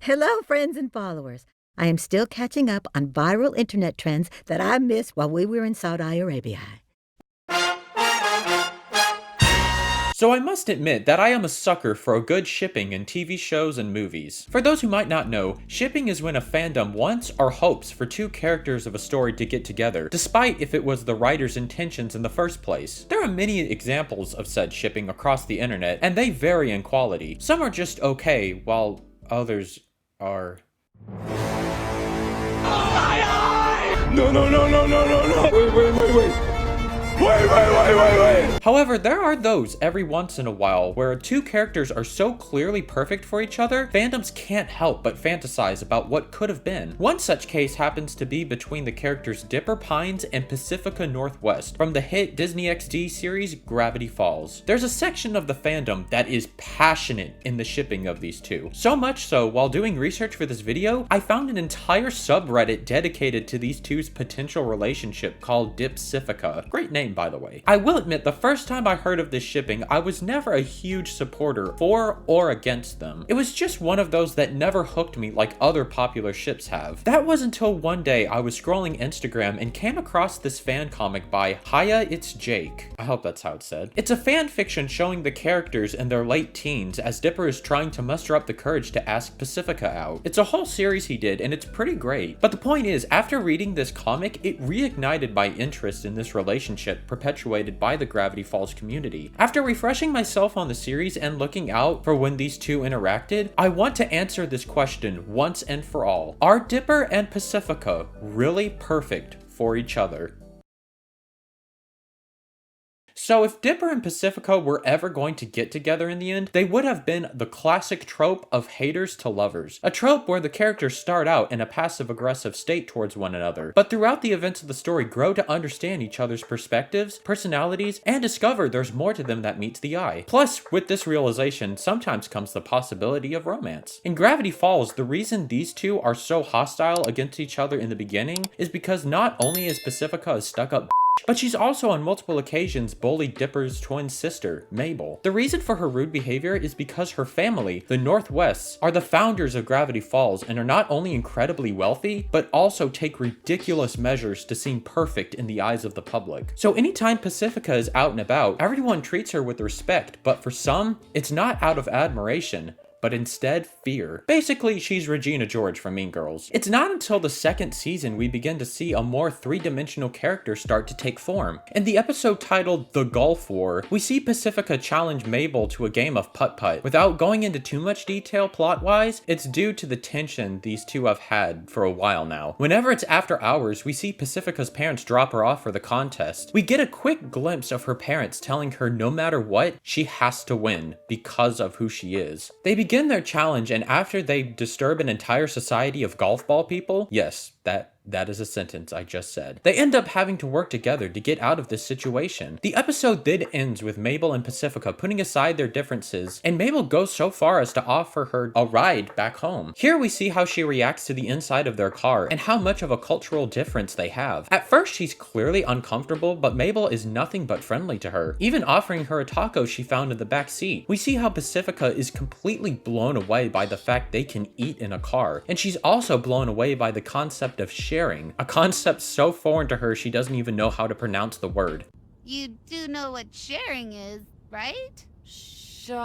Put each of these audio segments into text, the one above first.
Hello, friends and followers. I am still catching up on viral internet trends that I missed while we were in Saudi Arabia. So I must admit that I am a sucker for a good shipping in TV shows and movies. For those who might not know, shipping is when a fandom wants or hopes for two characters of a story to get together, despite if it was the writer's intentions in the first place. There are many examples of said shipping across the internet, and they vary in quality. Some are just okay, while others are... No, no, no, no, no, no, no! Wait! However, there are those every once in a while where two characters are so clearly perfect for each other, fandoms can't help but fantasize about what could have been. One such case happens to be between the characters Dipper Pines and Pacifica Northwest from the hit Disney XD series Gravity Falls. There's a section of the fandom that is passionate in the shipping of these two. So much so, while doing research for this video, I found an entire subreddit dedicated to these two's potential relationship called Dipcifica. Great name, by the way. I will admit, the first time I heard of this shipping, I was never a huge supporter for or against them. It was just one of those that never hooked me like other popular ships have. That was until one day I was scrolling Instagram and came across this fan comic by Hiya It's Jake. I hope that's how it's said. It's a fan fiction showing the characters in their late teens as Dipper is trying to muster up the courage to ask Pacifica out. It's a whole series he did, and it's pretty great. But the point is, after reading this comic, it reignited my interest in this relationship perpetuated by the Gravity Falls community. After refreshing myself on the series and looking out for when these two interacted, I want to answer this question once and for all. Are Dipper and Pacifica really perfect for each other? So if Dipper and Pacifica were ever going to get together in the end, they would have been the classic trope of haters to lovers. A trope where the characters start out in a passive-aggressive state towards one another, but throughout the events of the story grow to understand each other's perspectives, personalities, and discover there's more to them that meets the eye. Plus, with this realization, sometimes comes the possibility of romance. In Gravity Falls, the reason these two are so hostile against each other in the beginning is because not only is Pacifica a stuck-up but she's also on multiple occasions bullied Dipper's twin sister, Mabel. The reason for her rude behavior is because her family, the Northwests, are the founders of Gravity Falls and are not only incredibly wealthy, but also take ridiculous measures to seem perfect in the eyes of the public. So anytime Pacifica is out and about, everyone treats her with respect, but for some, it's not out of admiration, but instead fear. Basically, she's Regina George from Mean Girls. It's not until the second season we begin to see a more three-dimensional character start to take form. In the episode titled The Gulf War, we see Pacifica challenge Mabel to a game of putt-putt. Without going into too much detail plot-wise, it's due to the tension these two have had for a while now. Whenever it's after hours, we see Pacifica's parents drop her off for the contest. We get a quick glimpse of her parents telling her no matter what, she has to win because of who she is. They begin their challenge, and after they disturb an entire society of golf ball people, yes, that is a sentence I just said, they end up having to work together to get out of this situation. The episode then ends with Mabel and Pacifica putting aside their differences, and Mabel goes so far as to offer her a ride back home. Here we see how she reacts to the inside of their car and how much of a cultural difference they have. At first, she's clearly uncomfortable, but Mabel is nothing but friendly to her, even offering her a taco she found in the back seat. We see how Pacifica is completely blown away by the fact they can eat in a car, and she's also blown away by the concept of sharing, a concept so foreign to her she doesn't even know how to pronounce the word. You do know what sharing is, right?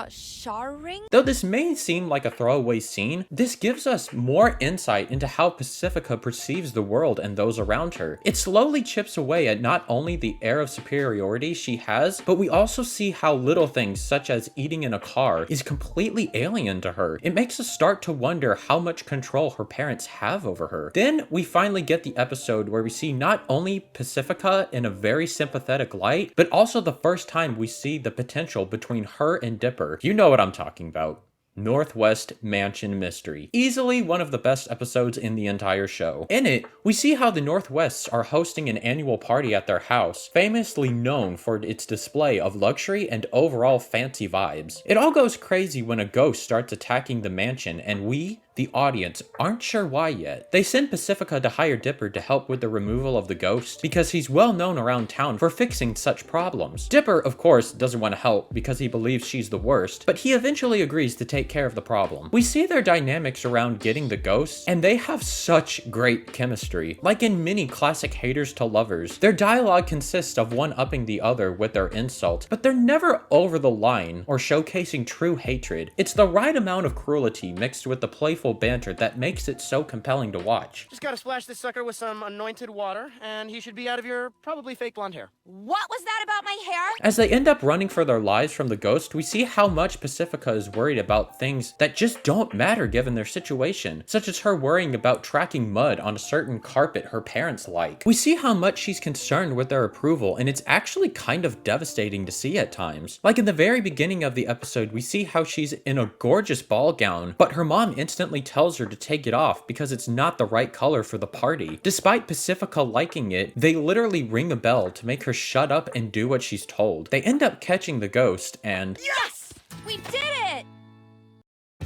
Sharing? Though this may seem like a throwaway scene, this gives us more insight into how Pacifica perceives the world and those around her. It slowly chips away at not only the air of superiority she has, but we also see how little things such as eating in a car is completely alien to her. It makes us start to wonder how much control her parents have over her. Then we finally get the episode where we see not only Pacifica in a very sympathetic light, but also the first time we see the potential between her and Dipper. You know what I'm talking about. Northwest Mansion Mystery. Easily one of the best episodes in the entire show. In it, we see how the Northwests are hosting an annual party at their house, famously known for its display of luxury and overall fancy vibes. It all goes crazy when a ghost starts attacking the mansion, and we, the audience, aren't sure why yet. They send Pacifica to hire Dipper to help with the removal of the ghost because he's well known around town for fixing such problems. Dipper, of course, doesn't want to help because he believes she's the worst, but he eventually agrees to take care of the problem. We see their dynamics around getting the ghost, and they have such great chemistry. Like in many classic haters to lovers, their dialogue consists of one upping the other with their insult, but they're never over the line or showcasing true hatred. It's the right amount of cruelty mixed with the playful banter that makes it so compelling to watch. Just gotta splash this sucker with some anointed water, and he should be out of your probably fake blonde hair. What was that about my hair? As they end up running for their lives from the ghost, we see how much Pacifica is worried about things that just don't matter given their situation, such as her worrying about tracking mud on a certain carpet her parents like. We see how much she's concerned with their approval, and it's actually kind of devastating to see at times. Like in the very beginning of the episode, we see how she's in a gorgeous ball gown, but her mom instantly tells her to take it off because it's not the right color for the party. Despite Pacifica liking it, they literally ring a bell to make her shut up and do what she's told. They end up catching the ghost, and Yes! We did it!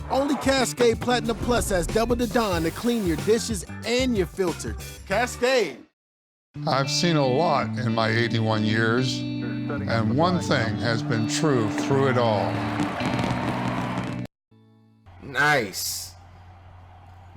Only Cascade Platinum Plus has double the Dawn to clean your dishes and your filter. Cascade. I've seen a lot in my 81 years, and one thing has been true through it all. Nice.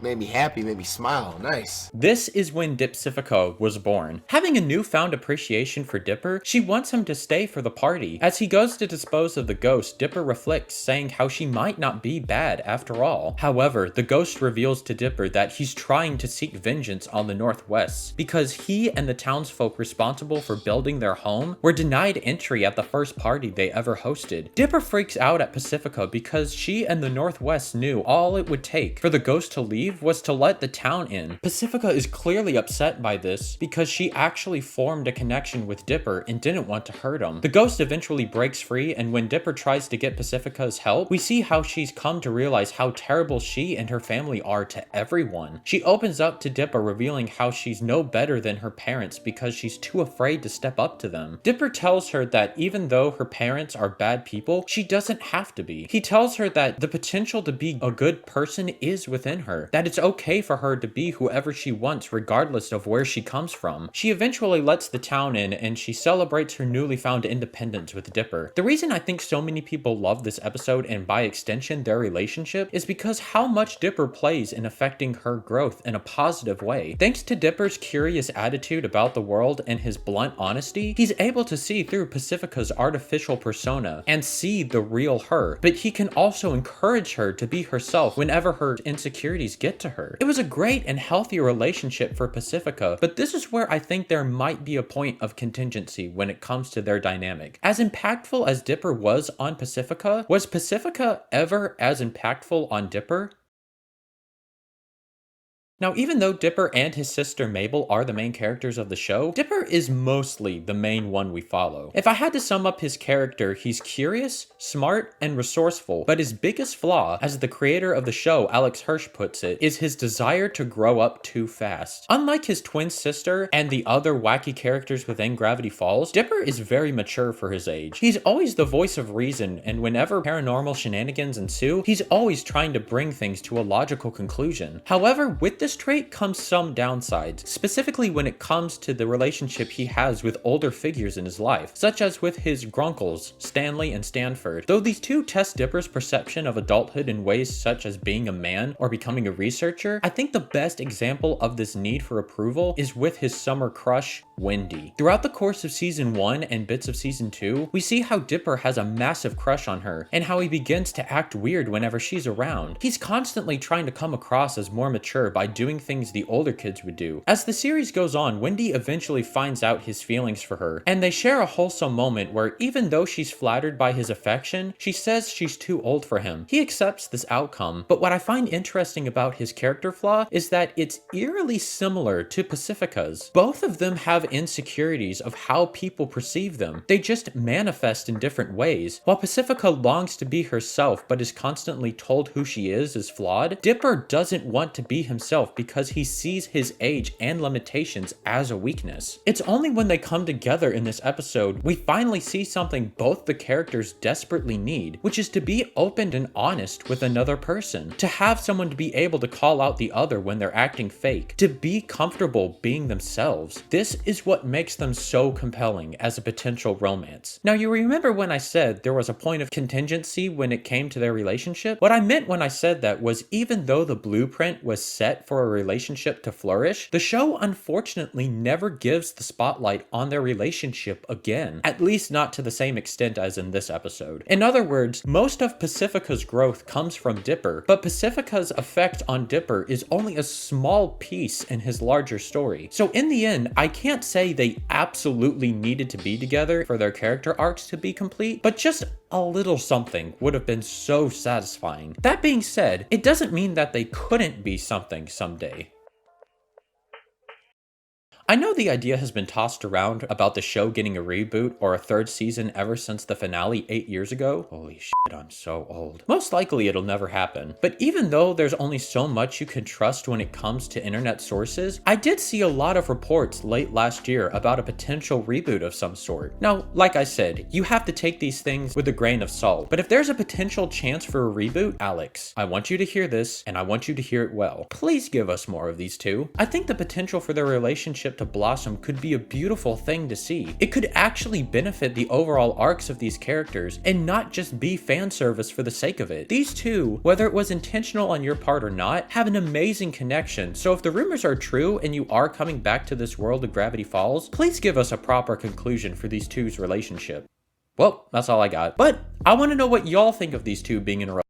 Made me happy, made me smile. Nice. this is when Dipsifica was born. Having a newfound appreciation for Dipper, she wants him to stay for the party. As he goes to dispose of the ghost, Dipper reflects, saying how she might not be bad after all. However, the ghost reveals to Dipper that he's trying to seek vengeance on the Northwest because he and the townsfolk responsible for building their home were denied entry at the first party they ever hosted. Dipper freaks out at Pacifica because she and the Northwest knew all it would take for the ghost to leave was to let the town in. Pacifica is clearly upset by this because she actually formed a connection with Dipper and didn't want to hurt him. The ghost eventually breaks free, and when Dipper tries to get Pacifica's help, we see how she's come to realize how terrible she and her family are to everyone. She opens up to Dipper, revealing how she's no better than her parents because she's too afraid to step up to them. Dipper tells her that even though her parents are bad people, she doesn't have to be. He tells her that the potential to be a good person is within her, that it's okay for her to be whoever she wants regardless of where she comes from. She eventually lets the town in, and she celebrates her newly found independence with Dipper. The reason I think so many people love this episode, and by extension their relationship, is because how much Dipper plays in affecting her growth in a positive way. Thanks to Dipper's curious attitude about the world and his blunt honesty, he's able to see through Pacifica's artificial persona and see the real her, but he can also encourage her to be herself whenever her insecurities get to her. It was a great and healthy relationship for Pacifica, but this is where I think there might be a point of contingency when it comes to their dynamic. As impactful as Dipper was on Pacifica, was Pacifica ever as impactful on Dipper? Now, even though Dipper and his sister Mabel are the main characters of the show, Dipper is mostly the main one we follow. If I had to sum up his character, he's curious, smart, and resourceful, but his biggest flaw, as the creator of the show Alex Hirsch puts it, is his desire to grow up too fast. Unlike his twin sister and the other wacky characters within Gravity Falls, Dipper is very mature for his age. He's always the voice of reason, and whenever paranormal shenanigans ensue, he's always trying to bring things to a logical conclusion. However, with this trait comes some downsides, specifically when it comes to the relationship he has with older figures in his life, such as with his grunkles, Stanley and Stanford. Though these two test Dipper's perception of adulthood in ways such as being a man or becoming a researcher, I think the best example of this need for approval is with his summer crush, Wendy. Throughout the course of season 1 and bits of season 2, we see how Dipper has a massive crush on her, and how he begins to act weird whenever she's around. He's constantly trying to come across as more mature by doing things the older kids would do. As the series goes on, Wendy eventually finds out his feelings for her, and they share a wholesome moment where even though she's flattered by his affection, she says she's too old for him. He accepts this outcome, but what I find interesting about his character flaw is that it's eerily similar to Pacifica's. Both of them have insecurities of how people perceive them. They just manifest in different ways. While Pacifica longs to be herself but is constantly told who she is flawed, Dipper doesn't want to be himself himself because he sees his age and limitations as a weakness. It's only when they come together in this episode we finally see something both the characters desperately need, which is to be open and honest with another person, to have someone to be able to call out the other when they're acting fake, to be comfortable being themselves. This is what makes them so compelling as a potential romance. Now, you remember when I said there was a point of contingency when it came to their relationship? What I meant when I said that was, even though the blueprint was set for a relationship to flourish, the show unfortunately never gives the spotlight on their relationship again, at least not to the same extent as in this episode. In other words, most of Pacifica's growth comes from Dipper, but Pacifica's effect on Dipper is only a small piece in his larger story. So in the end, I can't say they absolutely needed to be together for their character arcs to be complete, but just a little something would have been so satisfying. That being said, it doesn't mean that they couldn't be something someday. I know the idea has been tossed around about the show getting a reboot or a third season ever since the finale 8 years ago. Holy shit, I'm so old. Most likely it'll never happen. But even though there's only so much you can trust when it comes to internet sources, I did see a lot of reports late last year about a potential reboot of some sort. Now, like I said, you have to take these things with a grain of salt. But if there's a potential chance for a reboot, Alex, I want you to hear this, and I want you to hear it well. Please give us more of these two. I think the potential for their relationship to blossom could be a beautiful thing to see. It could actually benefit the overall arcs of these characters and not just be fan service for the sake of it. These two, whether it was intentional on your part or not, have an amazing connection. So if the rumors are true and you are coming back to this world of Gravity Falls, please give us a proper conclusion for these two's relationship. Well, that's all I got. But I want to know what y'all think of these two being in a